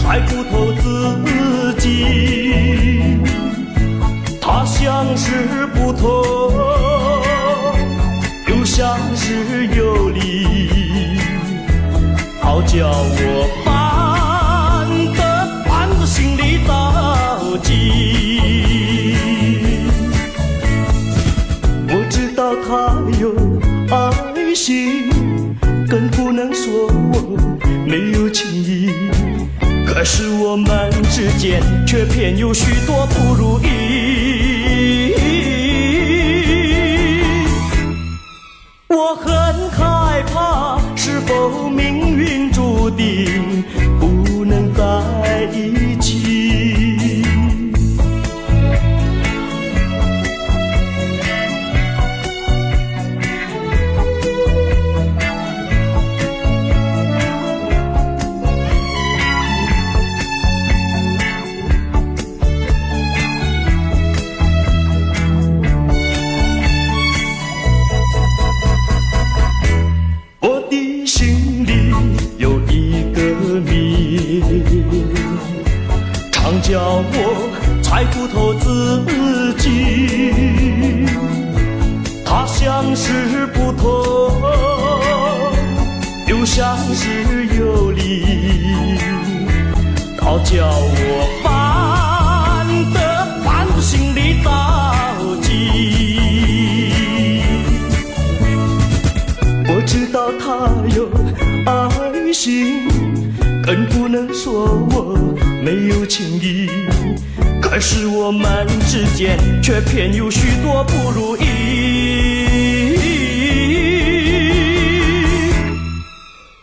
猜不透自己，它像是不痛，又像是有理，好叫我烦得心里着急。我知道他有爱心，更不能说我没有情意，可是我们之间却偏有许多不如意。我很害怕，是否命运注定不能在一起？常叫我猜不透自己，它像是不痛，又像是有理，倒叫我烦得心里着急。我知道他有爱心，更不能说我没有情意，可是我们之间却偏有许多不如意。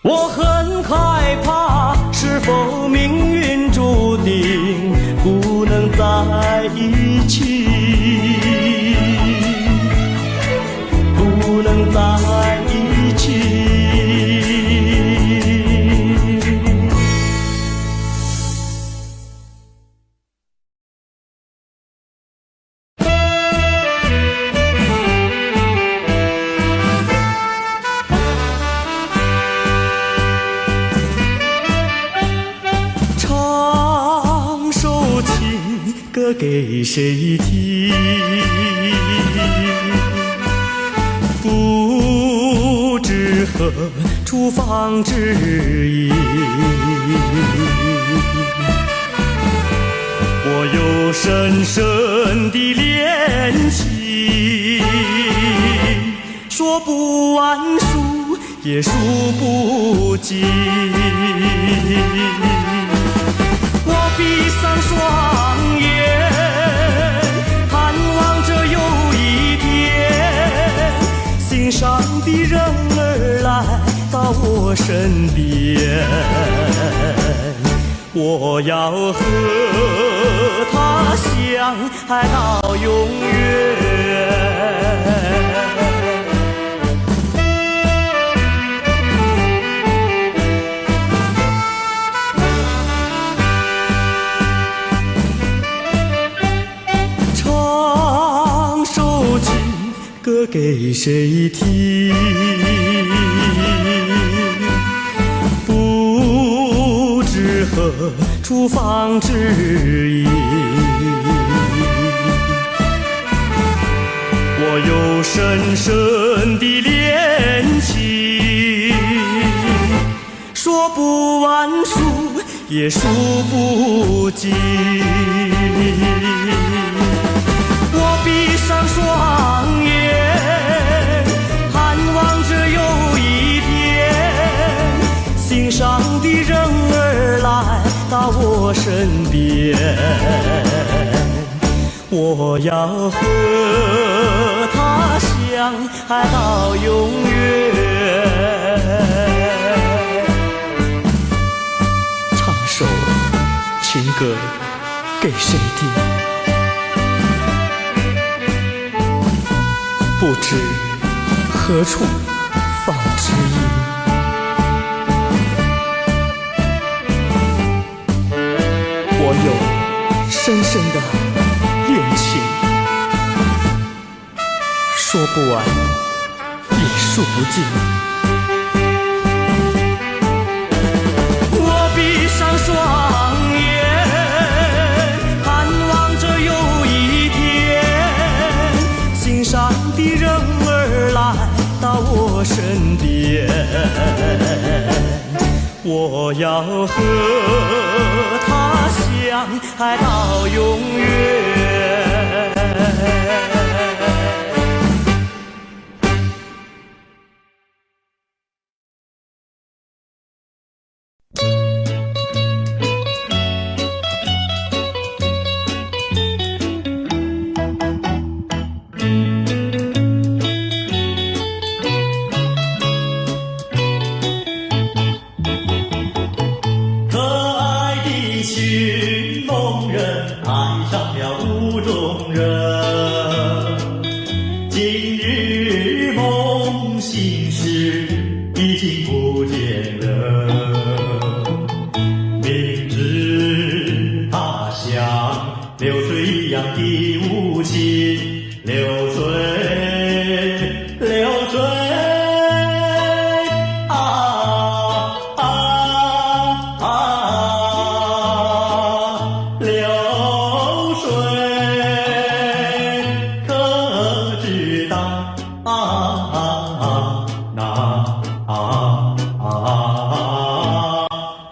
我很害怕，是否命运注定不能在一起，不能在一起。给谁听？不知何处放知音。我有深深的恋情，说不完数也数不尽。我闭上双眼，盼望着有一天，心上的人儿来到我身边，我要和他相爱到永远。歌给谁听？不知何处放知音。我有深深的恋情，说不完数也数不尽。我闭上双眼，盼望着有一天，心上的人儿来到我身边，我要和他相爱到永远。唱首情歌给谁听？不知何处放知音。我有深深的恋情，说不完也数不尽。我闭上双我要和他相爱到永远。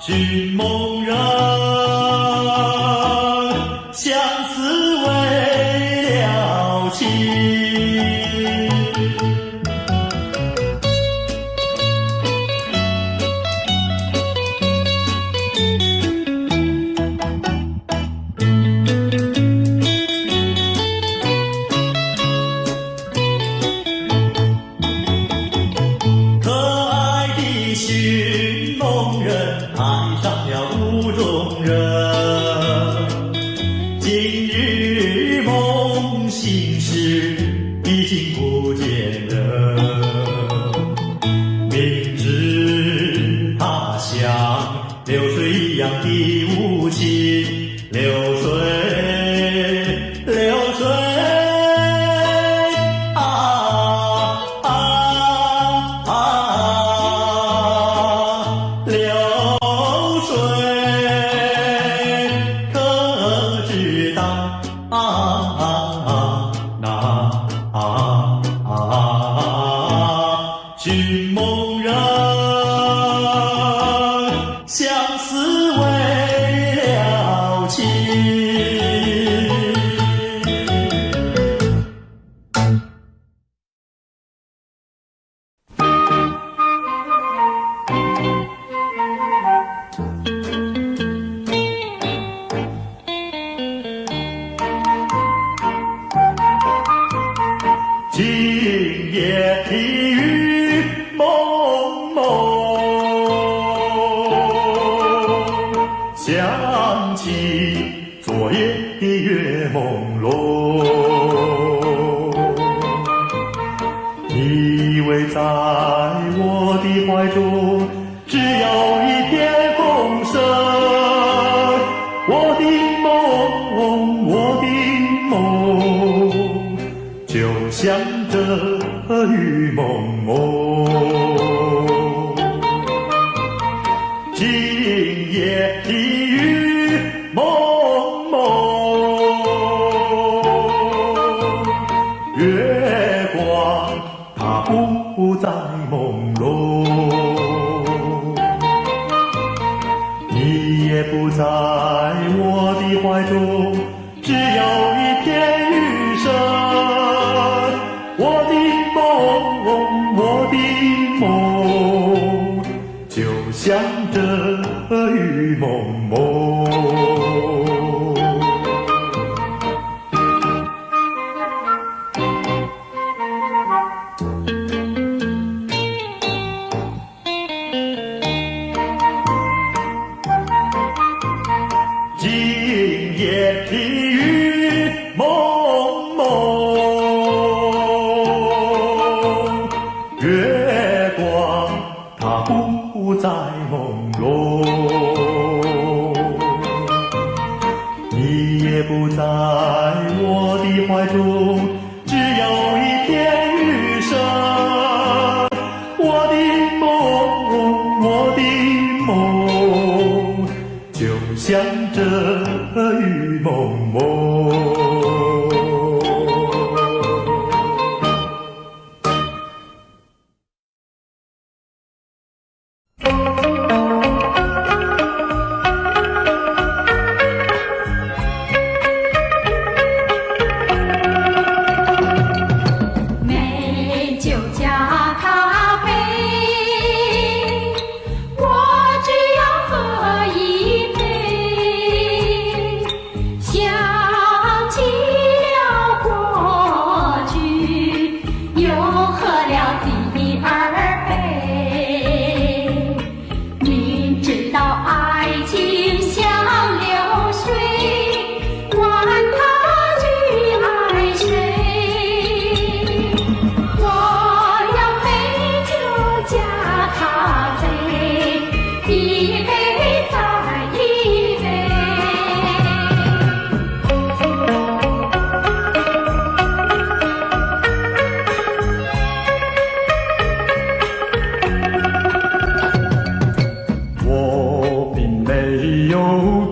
寻梦人，相思为了情。可爱的寻梦人，爱上了雾中人。今日梦醒时，已经不见人。明知他乡，流水一样的无情，流水，流水。寻梦人，相思为了情。今夜的雨蒙蒙，想起昨夜的月朦胧。你以为在我的怀中只有一片空生，我的梦，我的梦，就像这雨蒙蒙。今夜的雨蒙蒙，月光它不再朦胧，你也不在我的怀中，只有一片雨声。我的梦，我的梦，就像这雨蒙蒙。今夜的雨蒙蒙，月光它不再朦胧，你也不在我的怀中，只有一片雨声。我的梦，我的梦，就像这雨蒙蒙。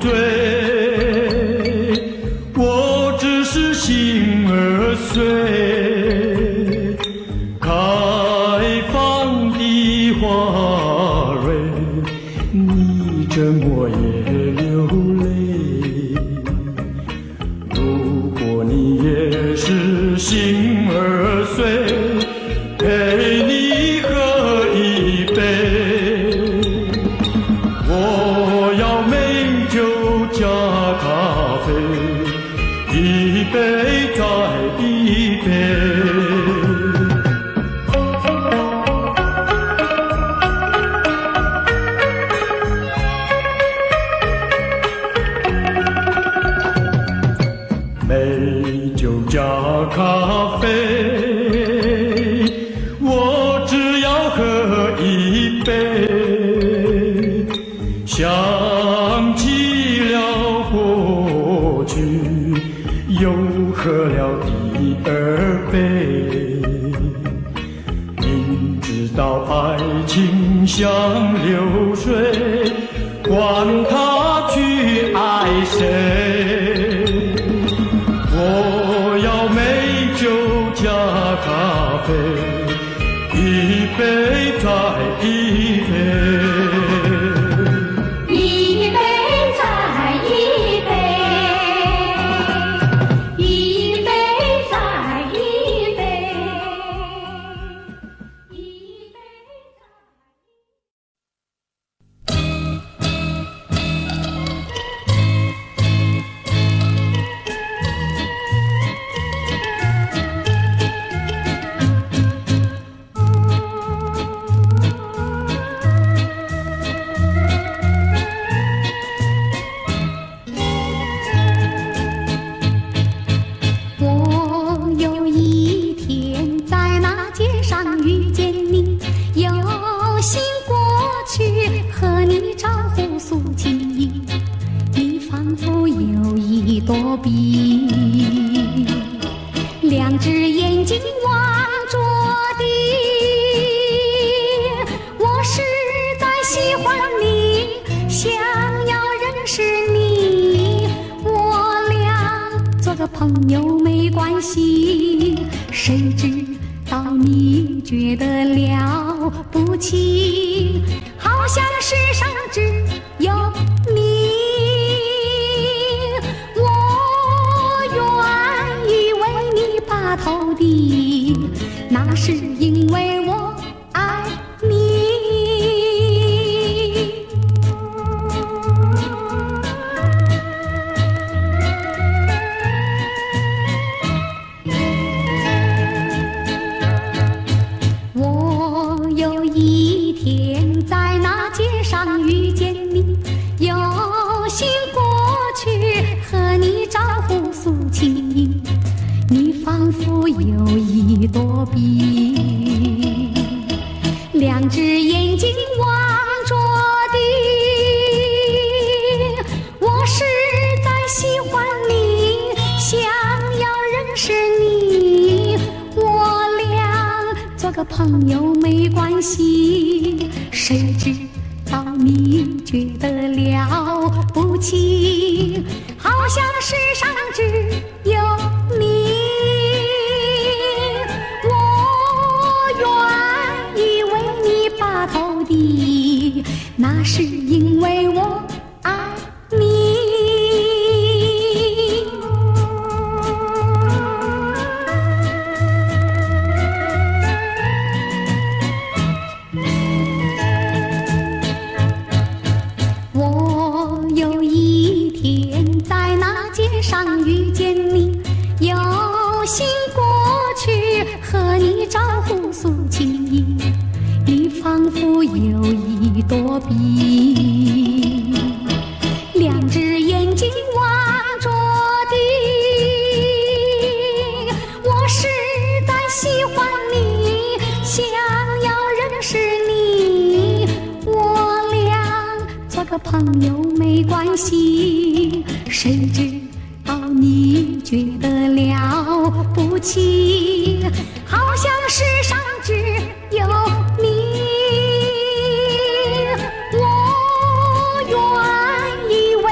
追，我只是心儿碎，开放的花蕊，你怎么也流泪？如果你也是心儿碎，陪你喝一杯，我要美酒加咖啡，一杯再一杯。美酒加咖啡，我只要喝一杯，想起了过去，又喝了第二杯。明知道爱情像流水，管他去爱谁，我要美酒加咖啡，一杯再一杯。两只眼睛望着地，我实在喜欢你，想要认识你，我俩做个朋友没关系，谁知道你觉得了不起，好像世上只有你。头的，那是因为我爱你。我有一天在那街上遇见你，有心过去和你招呼诉情意，你仿佛有一朵笔，两只眼睛望着地，我实在喜欢你，想要认识你，我俩做个朋友没关系，谁知道你觉得了不起，好像世上只有你。那是因为我爱你。我有一天在那街上遇见你，有心过去和你招呼诉情意，你仿佛有一朵笔，两只眼睛望着地，我实在喜欢你，想要认识你，我俩做个朋友没关系，谁知道你觉得了不起，好像世上只有你。我愿意为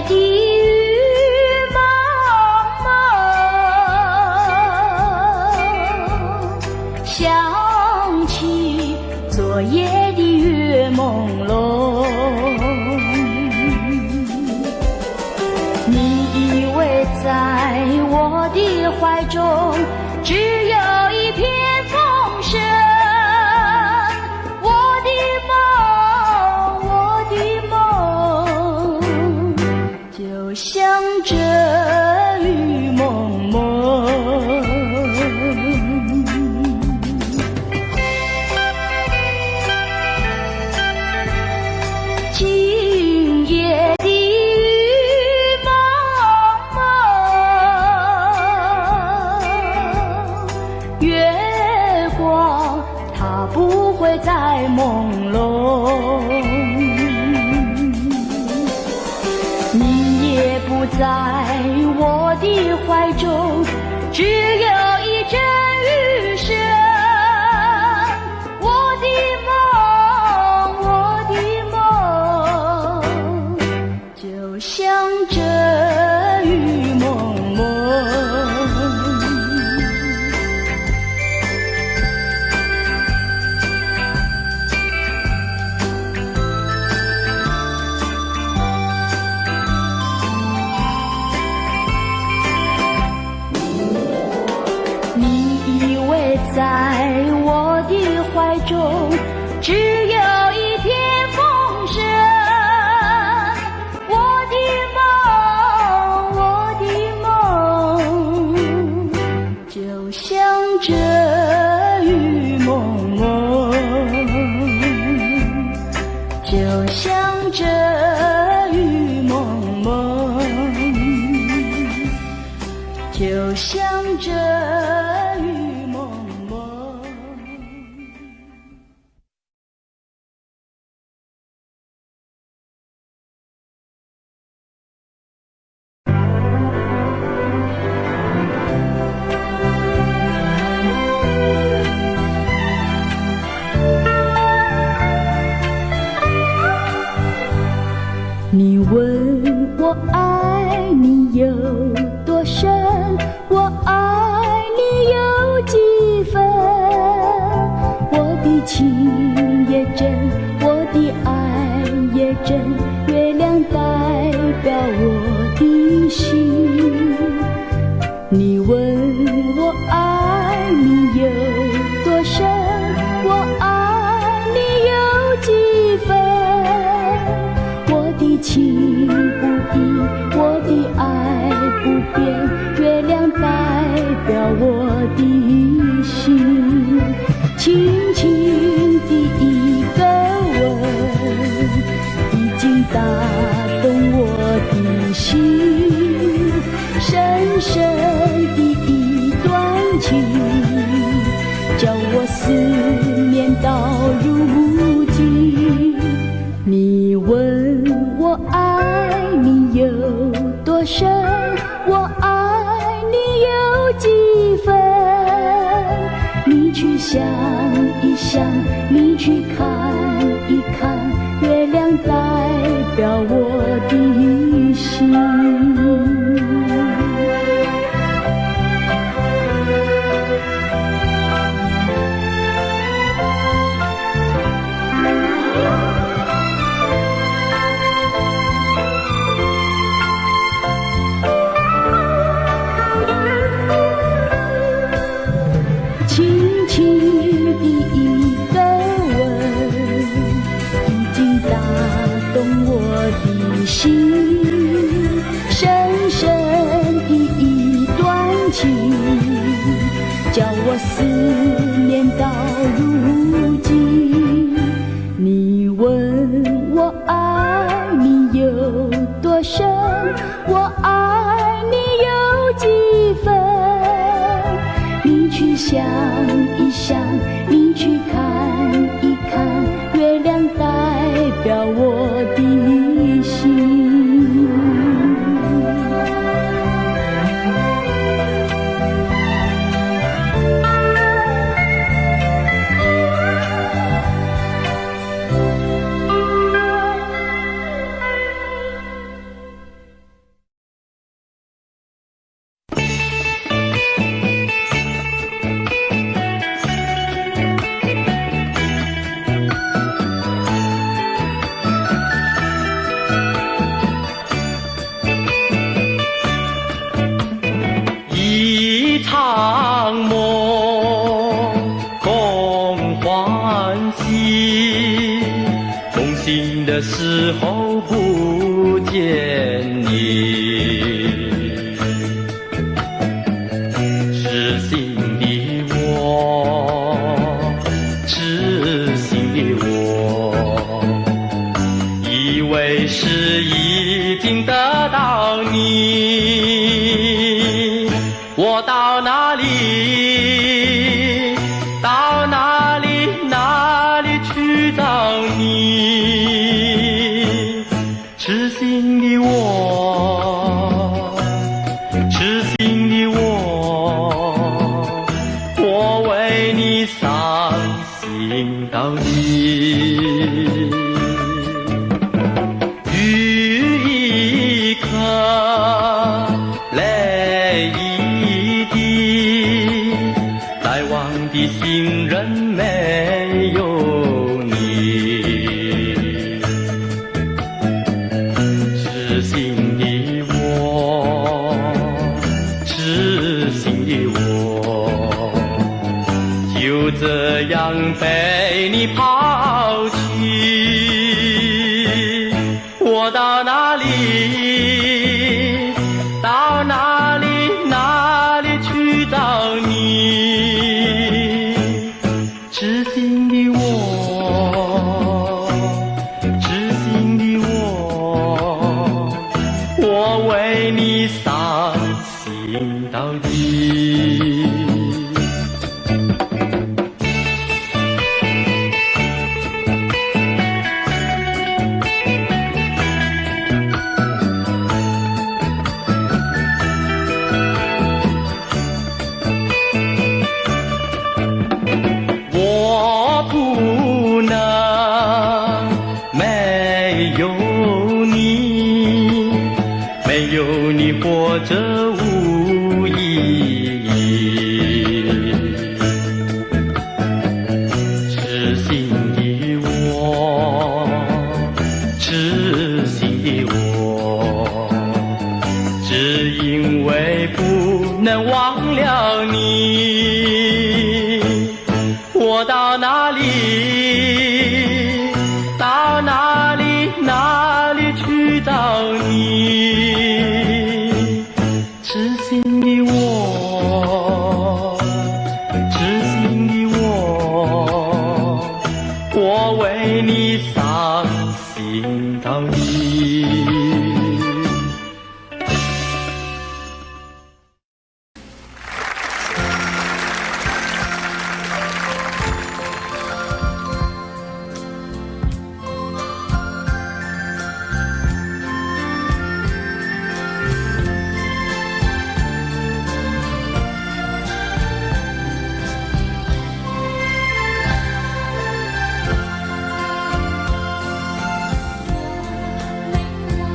的雨蒙蒙，想起昨夜的月朦胧。你以为在我的怀中只有一片风声，我的梦就像这雨蒙蒙。今夜的雨蒙蒙，月光它不会再朦胧，你也不在我的怀中，只有一阵雨声。就像这雨蒙蒙，你以为在我的怀中只有一片风声，就像这雨蒙蒙，就像这雨蒙蒙，就像这雨蒙蒙。你问我爱你有多深，我爱你有几分？我的情也真，我的爱也真，月亮代表我的心。你问我爱你有多深，我爱你有几分？我的情不移，我的爱不变，月亮代表我的心。轻轻的一个吻，已经打动我的心。深深的一段情，叫我思念到如今。你问我爱你有多深，我爱你有几分？你去想一想，你去看一看，月亮代表我的心。轻轻的一个吻，已经打动我的心。深深的一段情，叫我思念到如今。你问我爱你有多深，我爱你有几分？你去想一想，你去看一看，月亮代表我的心。时候不见你，痴心的我，痴心的我，以为是已经得到你，我到哪里，到哪里，哪里去找你？痴心的我，痴心的我，我为你伤心到底。雨一颗，泪一滴，来往的行人没有你。痴心的我，痴心的我，就这样被你抛弃。我到哪里，到哪里，哪里去找你？痴心的我，痴心的我，我为你伤心到底。我不能没有你，没有你活着无意义。痴心的我，痴心的我，只因为不能忘了你。我到哪里，到哪里，哪里去找你？痴心的我，痴心的我，我为你伤心到底。我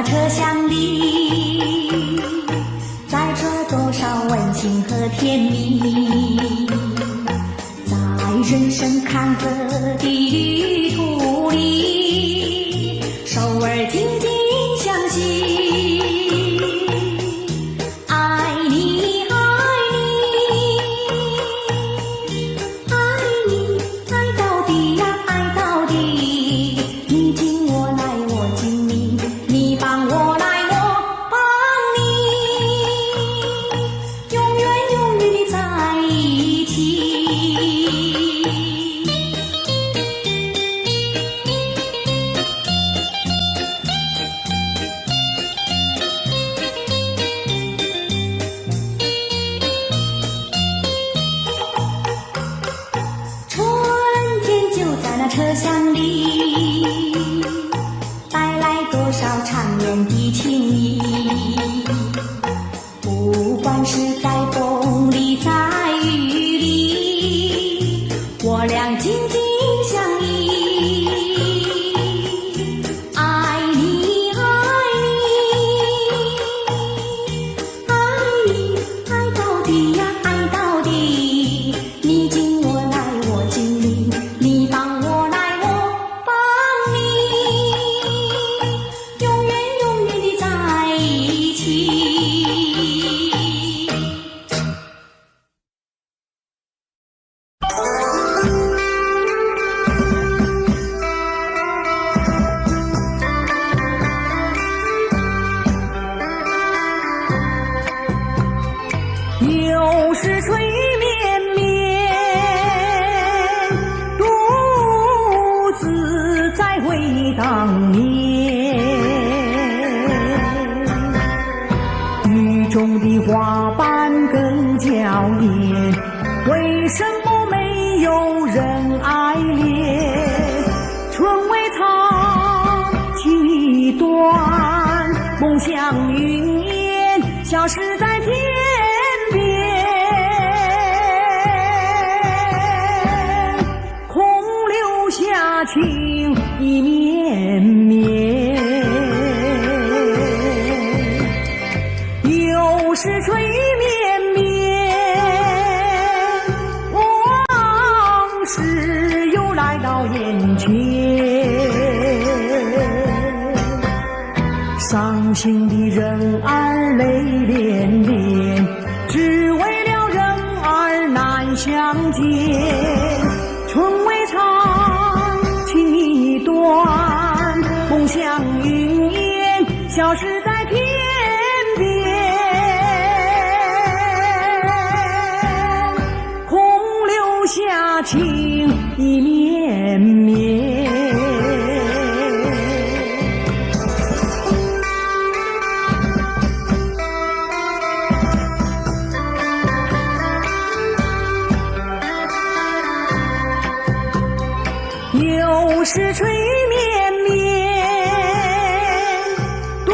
那车厢里，载着多少温馨和甜蜜，在人生坎坷的旅途里，手儿紧紧相系。爱你，爱你，爱你，爱到底呀，爱到底。你紧我来，我紧你，你帮我来，我帮你，永远永远的在一起。春天就在那车厢里，带来多少缠绵的情谊。不管是在风里，在雨里，我俩紧紧相依。爱你，爱你，爱你，爱到底呀，爱到底。你紧我来，我紧你，你帮我来，我帮你，永远永远的在一起。又是水绵绵，独自在回当年。雨中的花瓣更娇艳，为什么没有人爱恋？春未长，情已短，梦想云烟，消失在天边。空留下情意绵绵，又是水绵绵，往事又来到眼前。伤心的人儿泪涟涟，只为了人儿难相见。春未长，情已短，梦想云烟，消失在天边。空留下情意绵绵。又是水绵绵，独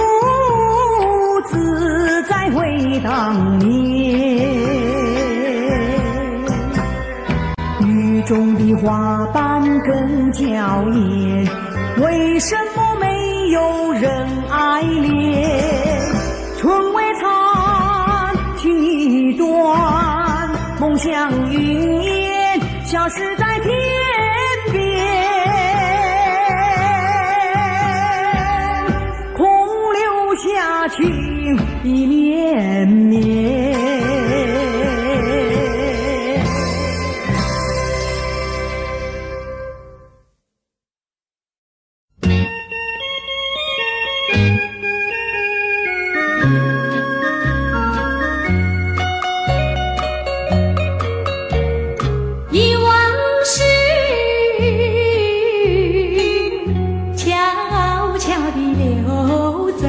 自在回当年。雨中的花瓣更娇艳，为什么没有人爱恋？春未长，情已短，梦想云烟，消失在天边。空留下情意绵绵。忆往事悄悄地流走，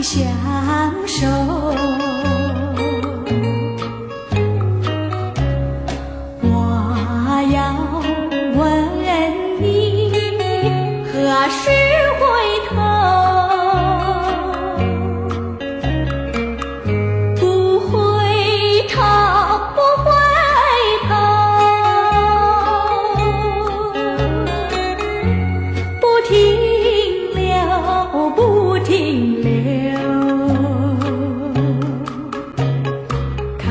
相守。我要问你何时回头？不回头，不回头，不停留，不停留。看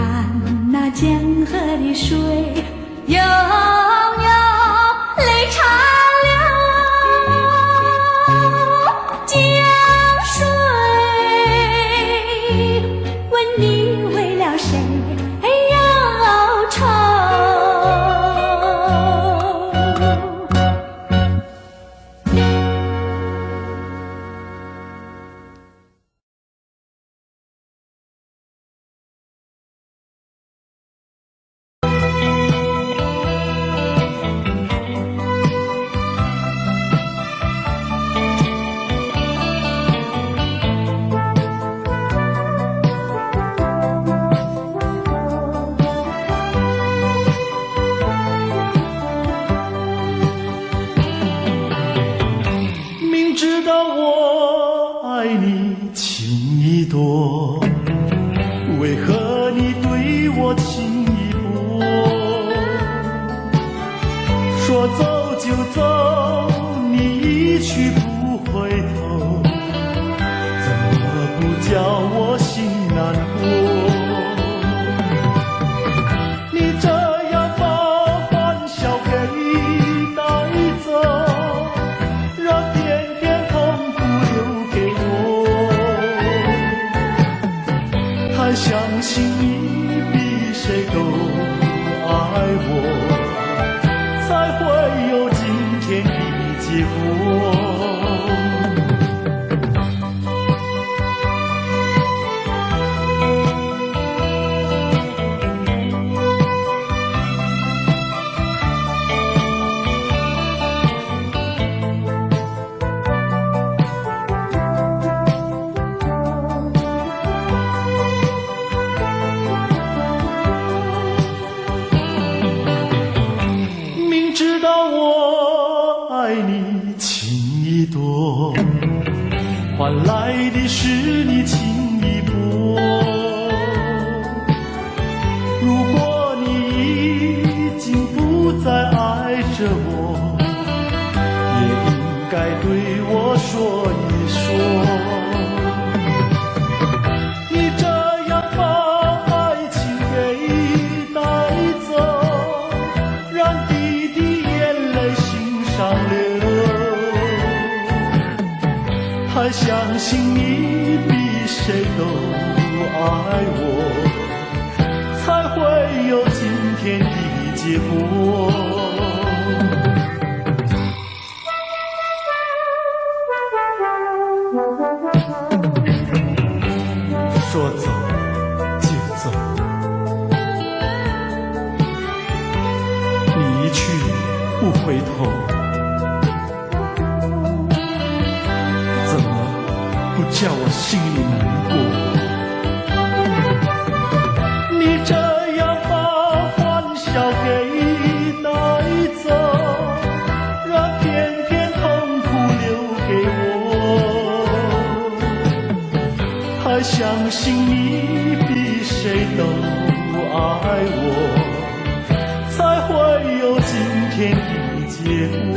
那江河的水，悠悠泪长流。江水问你为了谁忧愁？明知道我爱你情意多，为何你对我情意薄？说走就走，你一去不回头，怎么不叫我心难过？你这样把欢笑给带走，让偏偏痛苦留给我。太相信你比谁都爱我，才会有今天的结果。明知道我爱你情意多，换来的是你情意薄。如果你已经不再爱着我，也应该对我说一说。你这样把爱情给带走，让滴滴眼泪心上流。太相信你比谁都爱我，才会有今天的结果。说走就走，你一去不回头，怎么不叫我心里难过？你这样把欢笑给带走，让偏偏痛苦留给我。太相信你比谁都爱我，才会有今天的结果。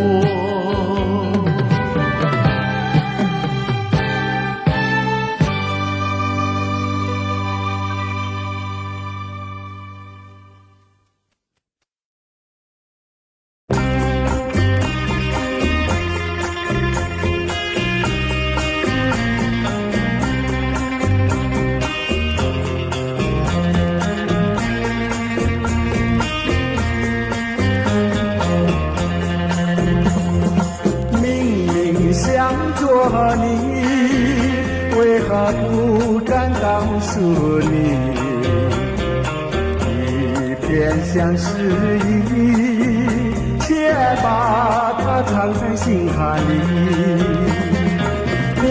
着你，为何不敢告诉你？一片相思意，却把它藏在心坎里。你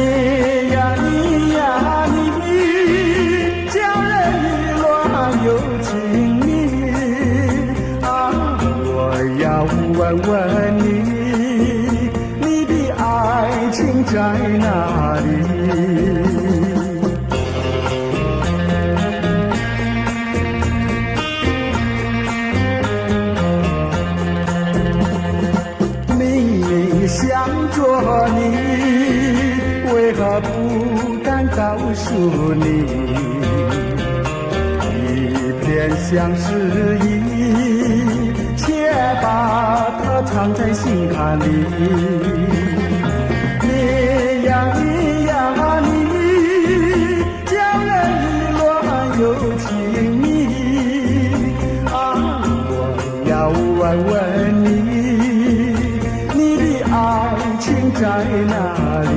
呀你呀。何不敢告诉你？一片相思意，且把它藏在心坎里。你呀你呀你，叫人意乱又情迷啊！我要问问你，你的爱情在哪里？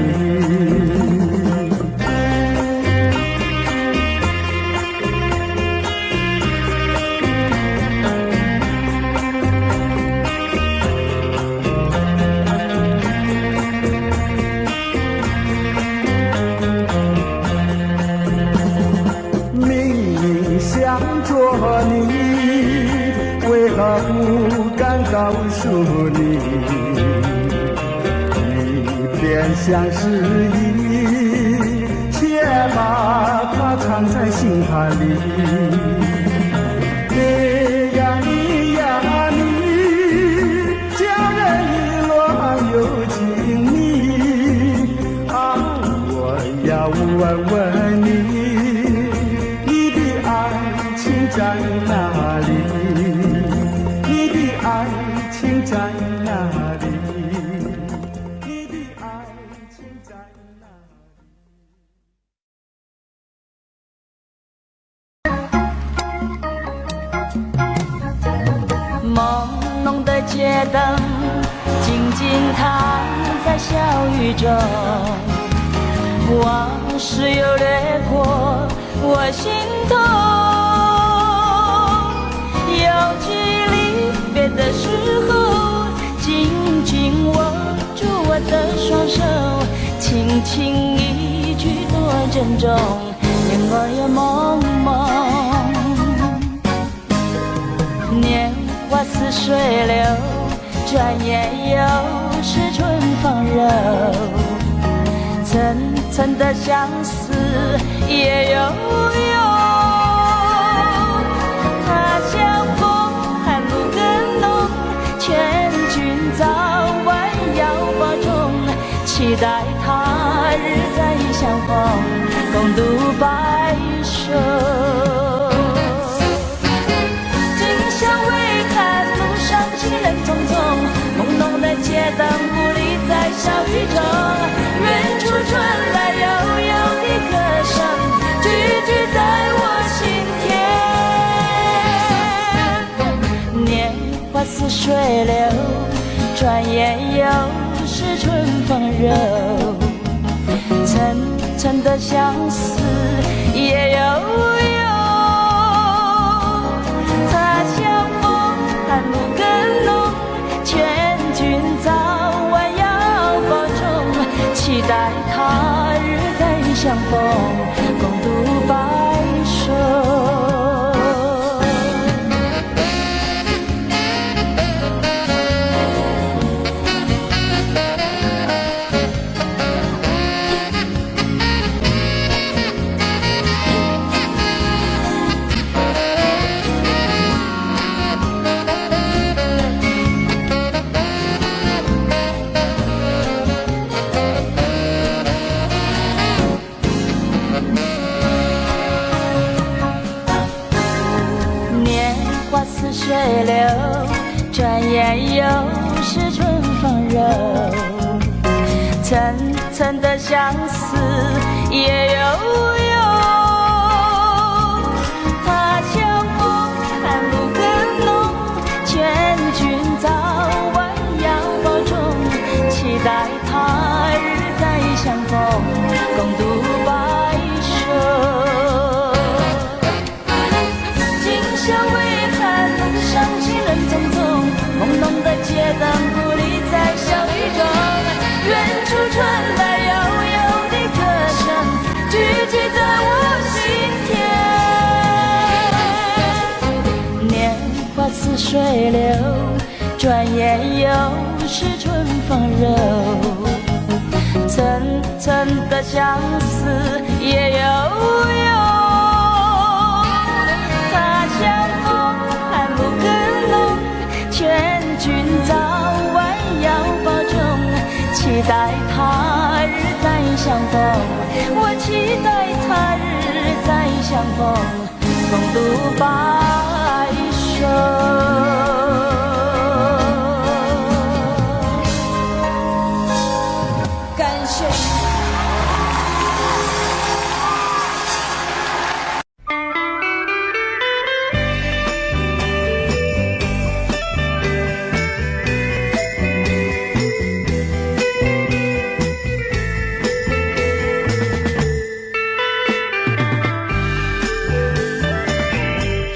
想着你，为何不敢告诉你？一片相思意，且把它藏在心坎里。你呀你呀你，叫人意乱又情迷啊！我要问问你，在哪里？你的爱情在哪里？你的爱情在哪里？朦胧的街灯，静静躺在小雨中，往事又掠过我心头。有距离别的时候，紧紧握住我的双手，轻轻一句多珍重，令我又梦梦。年华似水流，转眼又是春风柔，层层的相思也悠悠。他像风，寒露更浓，劝君早晚要保重，期待他日再相逢，共度白首。今宵微看路上行人匆匆，朦胧的街灯不离在小雨中，远处传来悠悠的歌声，句句在我心田。年华似水流，转眼又是春风柔，层层的相思也悠悠。他像风，寒露更浓，劝君早晚要保重，期待他日再相逢，共度白首。水流，转眼又是春风柔，层层的相思也悠悠。他像风，寒露更浓，劝君早晚要保重，期待他日再相逢，共度白首。今宵微看路上行人匆匆，朦胧的街灯不离在小雨中，远处传来悠悠的歌声，句句在我心田。年华似水流，转眼又是春风柔，层层的相思也悠悠。他像风，寒露更浓，劝君早晚要保重，期待他日再相相逢，我期待他日再相逢，共度白首。感谢。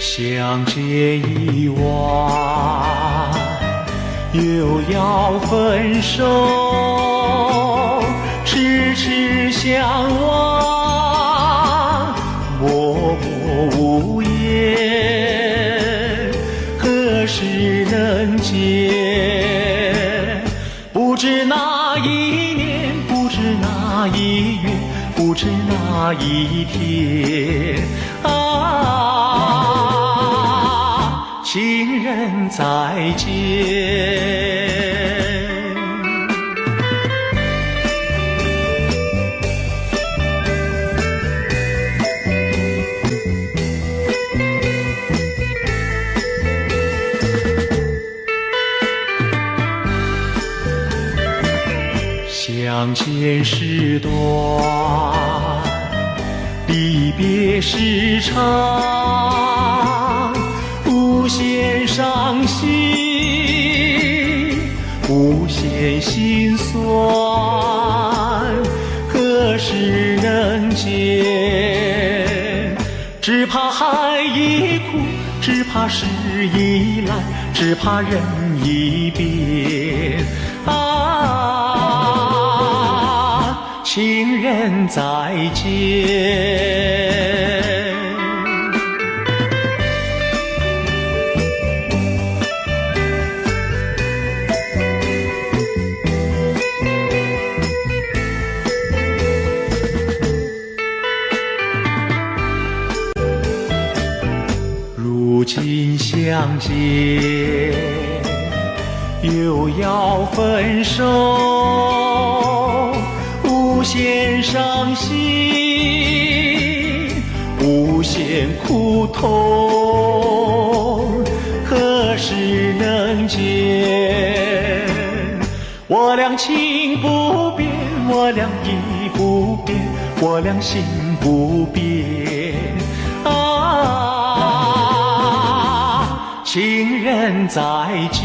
相见已晚，又要分手，痴痴相望，默默无言，何时能见？不知哪一年，不知哪一月，不知哪一天啊，情人再见。相见时短，离别时长，无限伤心，无限心酸，何时能见？只怕海已枯，只怕时已来，只怕人已变啊，情人再见。如今相见，又要分手，无限伤心，无限苦痛，何时能见？我俩情不变，我俩意不变，我俩心不变啊，情人再见。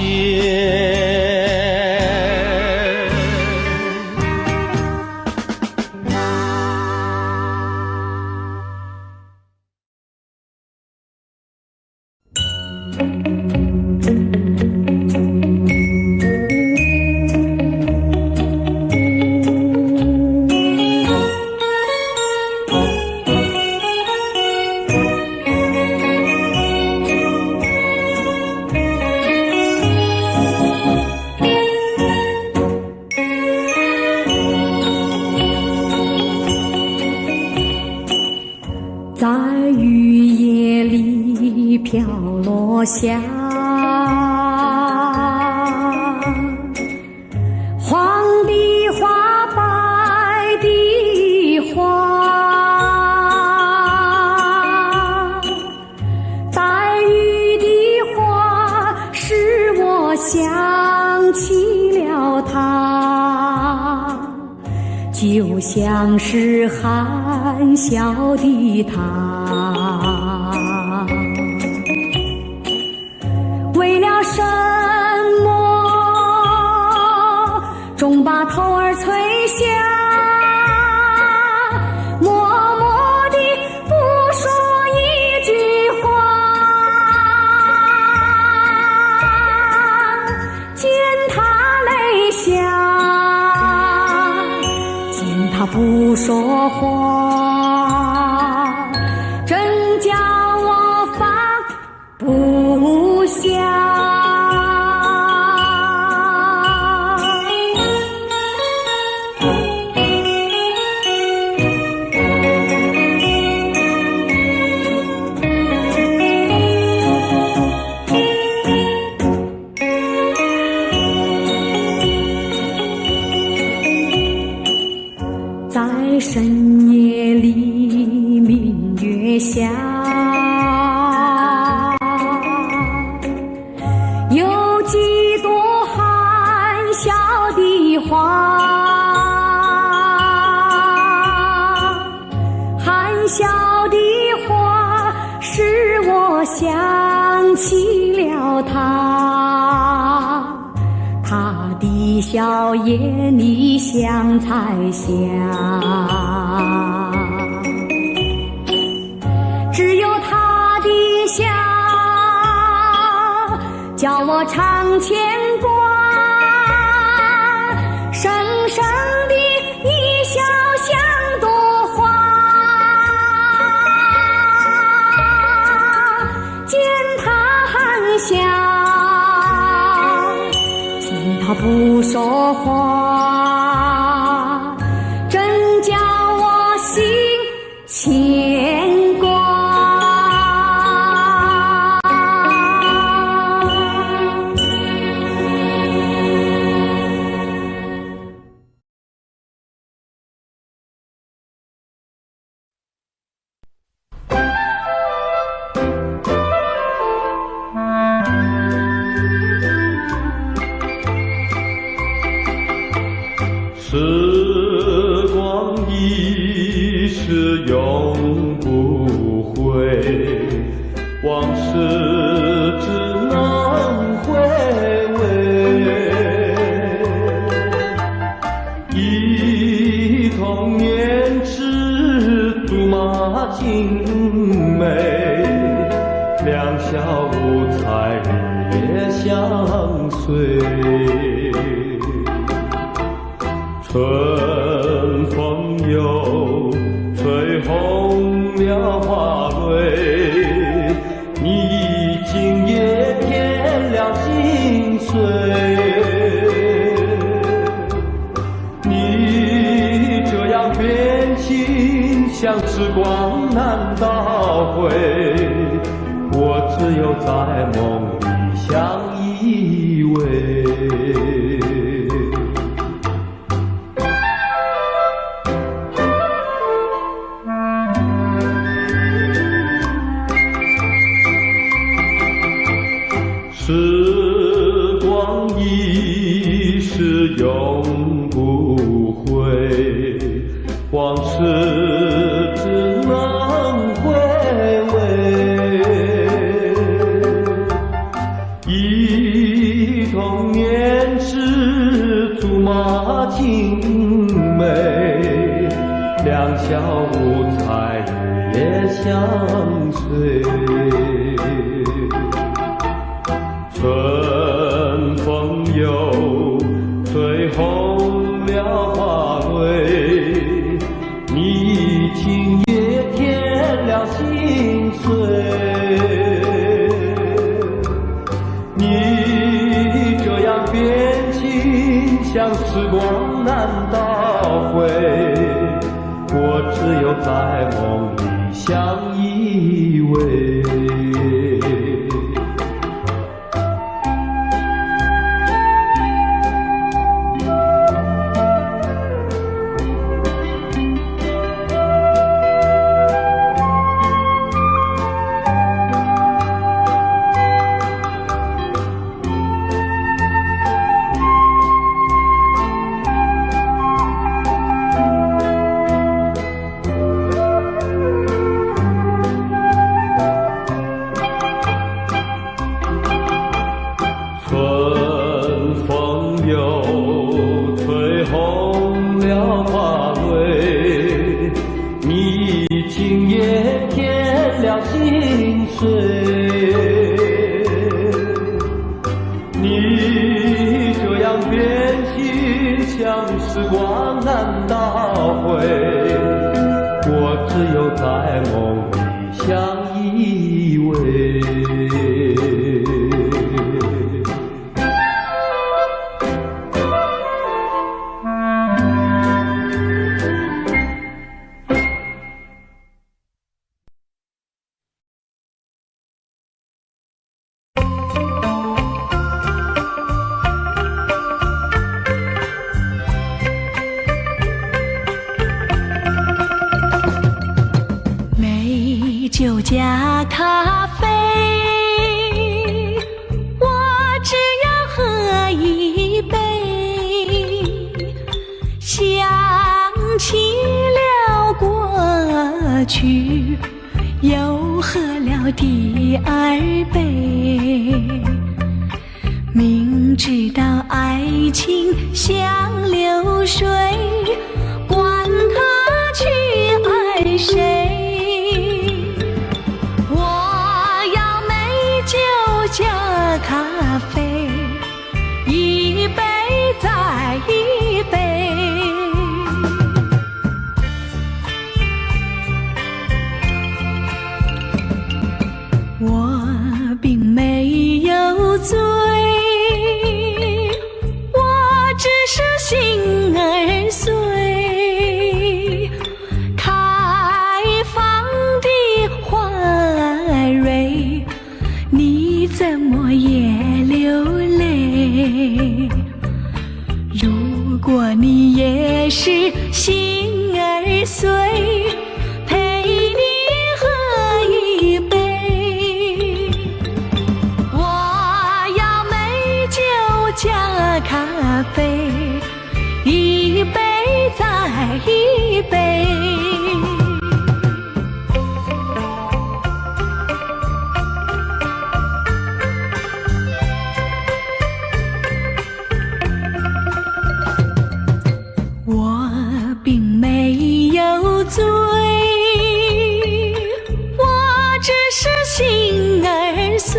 在雨夜里飘落下黄的花，白的花，带雨的花使我想起了他，就像是含笑的他，为了什么终把头儿垂下，默默地不说一句话，见他泪下，他不说话，真叫我放不下。在深夜里明月下，有几朵含笑的花，含笑的花使我想起了他，他的笑眼里像彩霞，只有他的笑叫我常牵挂，深深的一笑像朵花，见他含笑，见他不说话，真叫我心牵挂。时光一逝永不回，往事只能回味。忆童年时竹马青梅，两小无猜日夜相随。春风又吹红了花蕊，你今夜添了心碎。你这样变心，像时光难倒回，我只有在梦里相依偎。时光一逝永不回，往事只能回味。忆童年时竹马青梅，两小无猜日夜相随。春风又吹红了花蕊，你今夜添了心碎。你这样变心，像时光难倒回，我只有在梦里相依偎。春风又吹红了花蕊，你今夜添了心碎。你这样变心，像时光难倒回，我只有在梦里相依偎。酒加咖啡，我只要喝一杯。想起了过去，又喝了第二杯。明知道爱情像流水，管他去爱谁。我要美酒加咖啡，一杯再一杯。我并没有醉，我只是心儿碎。开放的花蕊，你怎么也流泪？如果你也是心儿碎，陪你喝一杯。加咖啡，一杯再一杯。我并没有醉，我只是心儿碎。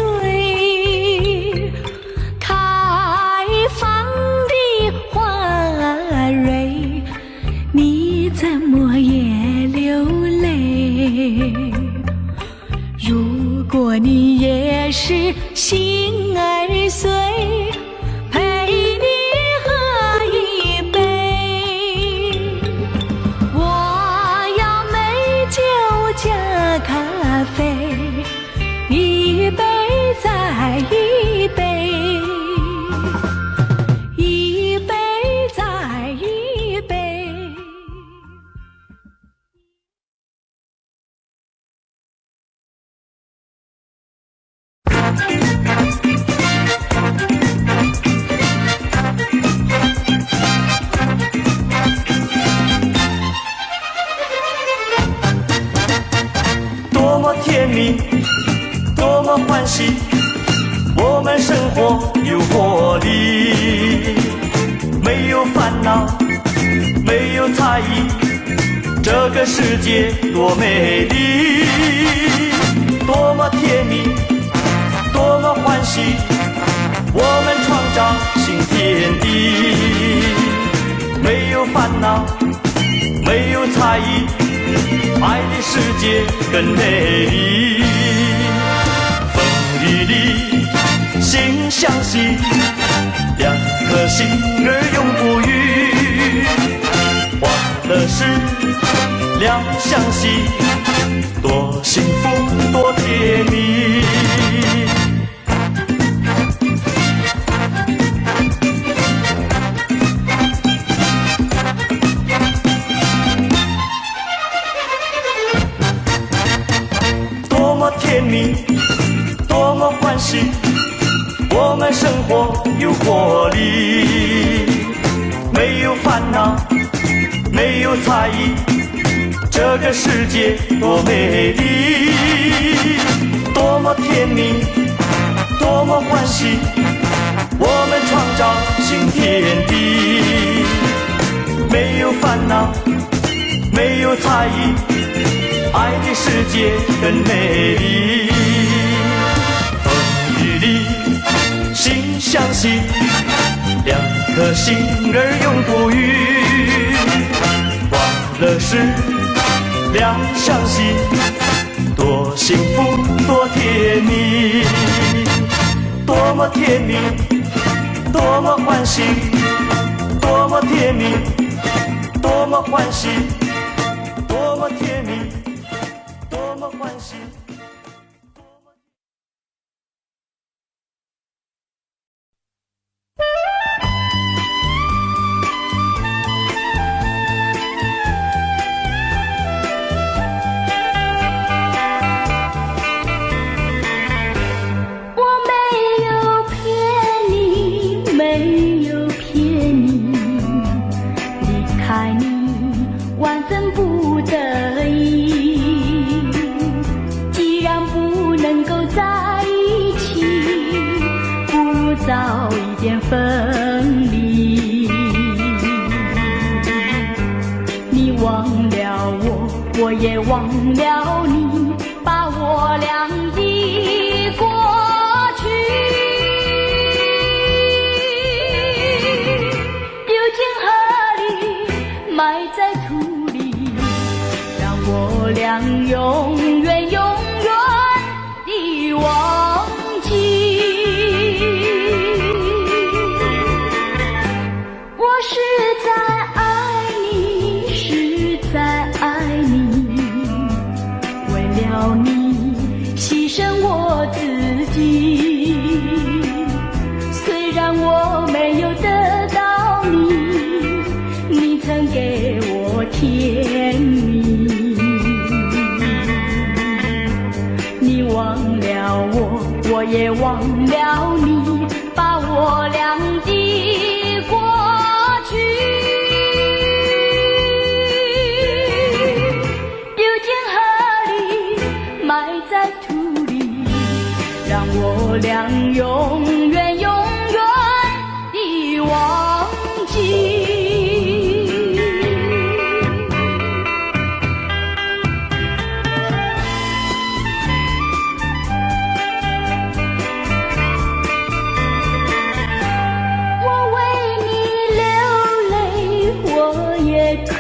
怎么也流泪？如果你也是心儿碎，陪你喝一杯。我要美酒加咖啡，一杯再一杯。多么甜蜜，多么欢喜，我们生活有活力，没有烦恼，没有猜疑，这个世界多美丽。多么甜蜜，多么欢喜，我们创造新天地，没有烦恼，没有猜疑，爱的世界更美丽。风雨里心相惜，两颗心儿永不渝。欢乐时两相惜，多幸福多甜蜜。多么甜蜜，多么欢喜，我们生活有活力，没有烦恼，没有猜疑，这个世界多美丽。多么甜蜜，多么欢喜，我们创造新天地，没有烦恼，没有猜疑，爱的世界更美丽。风雨里心相惜，两颗心儿永不渝。欢乐时两相惜，多幸福多甜蜜。多么甜蜜，多么欢喜，多么甜蜜，多么欢喜，多么甜蜜，多么欢喜。也忘了你把我俩的过去丢进河里，埋在土里，让我俩永远永远地忘记。我实在爱你，实在爱你，为了你牺牲我自己。虽然我没有得到你，你曾给我甜蜜。你忘了我，我也忘了你，把我俩的过去丢进河里，埋在土里，让我俩永远永远地忘记。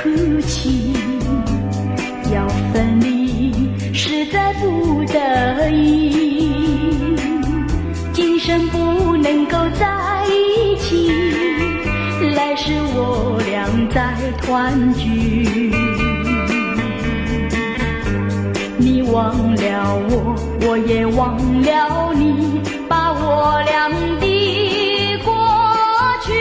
哭泣，要分离，实在不得已，今生不能够在一起，来世我俩再团聚。你忘了我，我也忘了你，把我俩的过去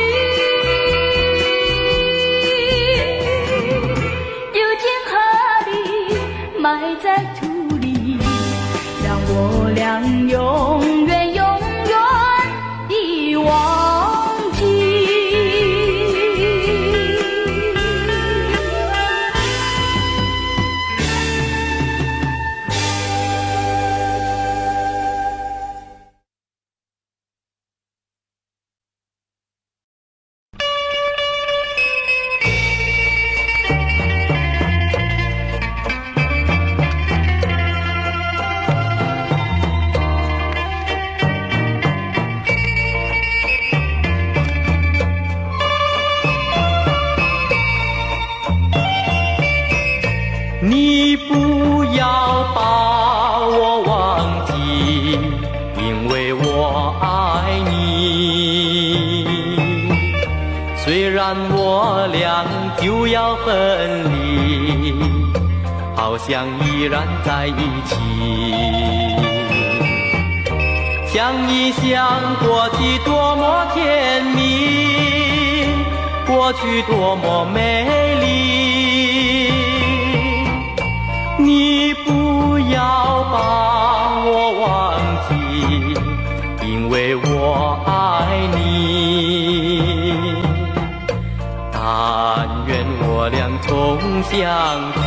埋在土里，让我俩永远永远地忘记。你不要把我忘记，因为我爱你。虽然我俩就要分离，好像依然在一起。想一想过去多么甜蜜，过去多么美丽。你不要把我忘记，因为我爱你。但愿我俩重相聚，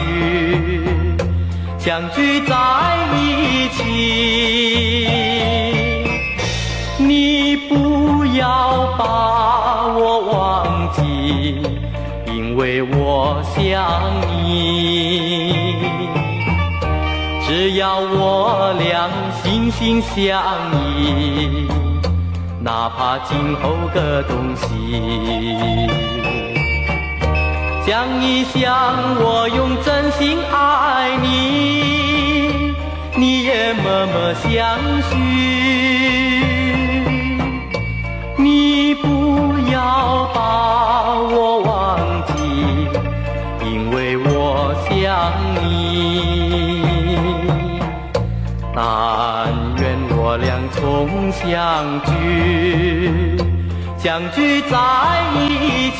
相聚在一起。你不要把我忘记，因为我想你。只要我俩心心相依，哪怕今后各东西。想一想，我用真心爱你，你也默默相许。你不要把我忘记，因为我想你。但愿我俩重相聚，相聚在一起。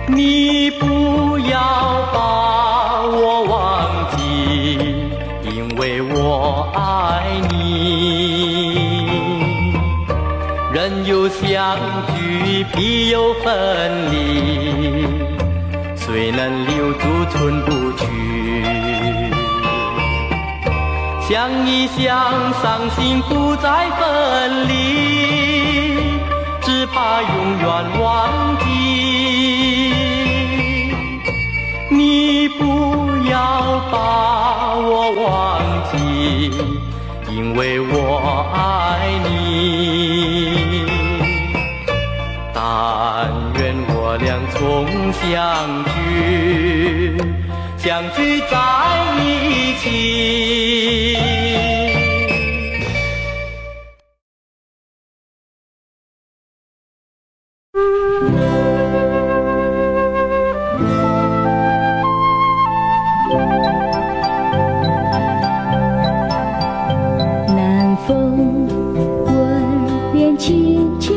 你不要把我忘记，因为我爱人有相聚必有分离，谁能留住春不去？想一想，伤心不再分离，只怕永远忘记。你不要把我忘记，因为我爱你。但愿我俩重相聚，相聚在一起。南风吻脸轻轻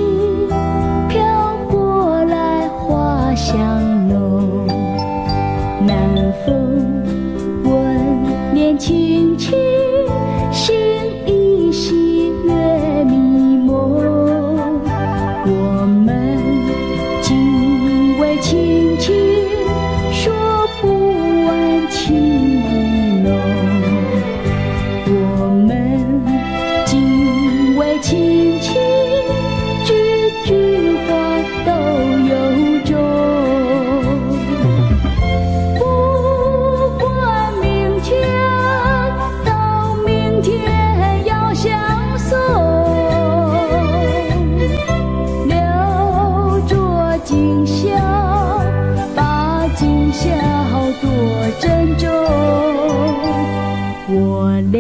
飘过来，花香浓。南风吻脸轻轻，心依稀月迷蒙。我们紧偎亲亲，说不完情意浓。我们紧偎亲亲，句句话都有衷。不管明天到明天要相送，留着今宵，把今宵多珍重。我俩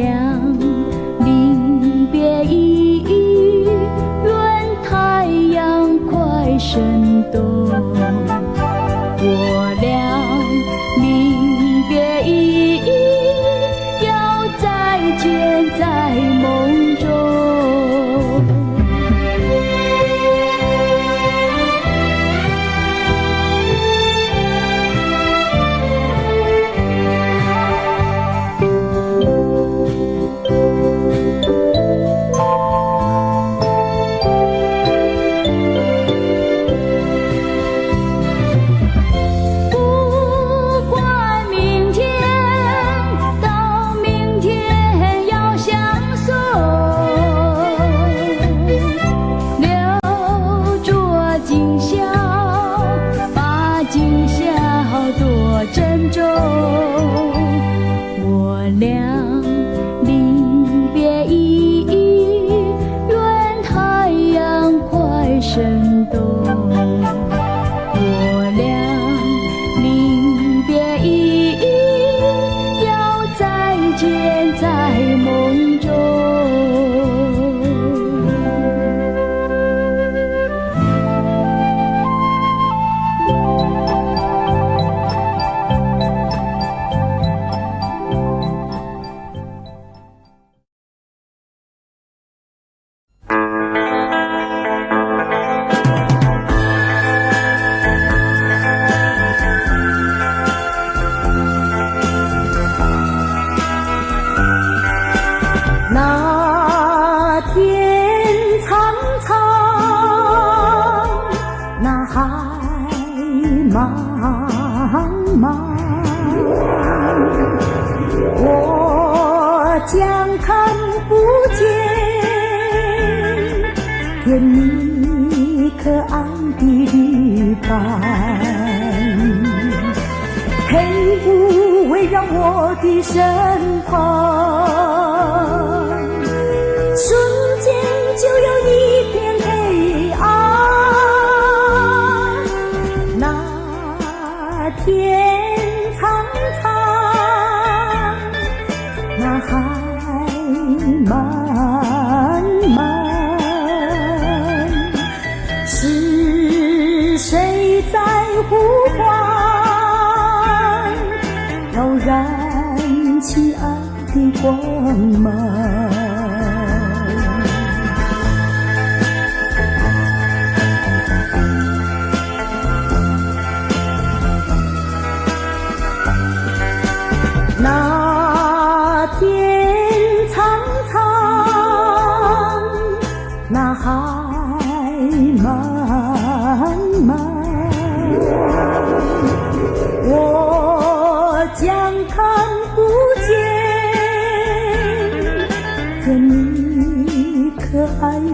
临别依依，愿太阳快升东。我俩临别依依，要再见在梦中。不管明天到明天要相送，留着今宵，把今宵多珍重。我俩临别依依，愿太阳快升东。我俩临别依依，要再见在梦中。那天苍苍，那海茫茫，我将看不见甜蜜可爱的旅伴，黑雾围绕我的身旁，瞬间就有一片黑暗。那天苍苍，那海漫漫，是谁在呼唤，要燃起爱的光芒？那天苍苍，那海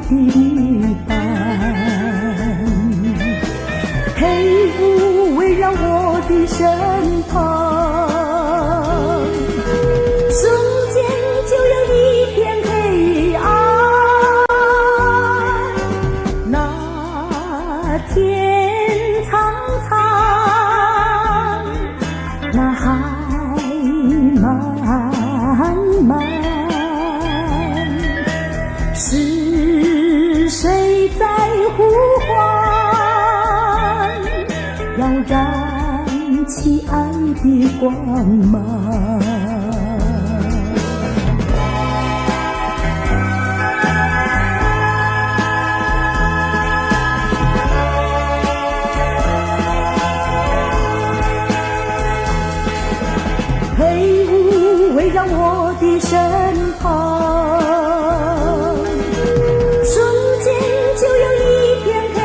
的旅伴。黑雾围绕我的身旁，瞬间就有一片黑暗。那天苍苍，那海漫漫，是谁在呼唤？要燃起爱的光芒。黑雾围绕我的身旁，瞬间就有一片黑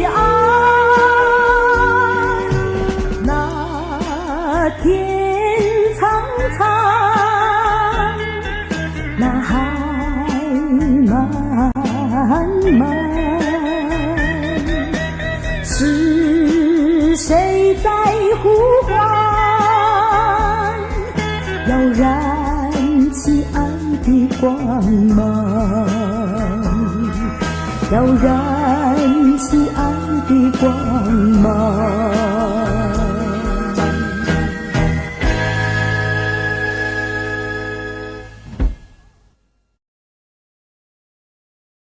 暗。那天苍苍，那海漫漫，是谁在呼唤？要燃起爱的光芒，要燃起爱的光芒。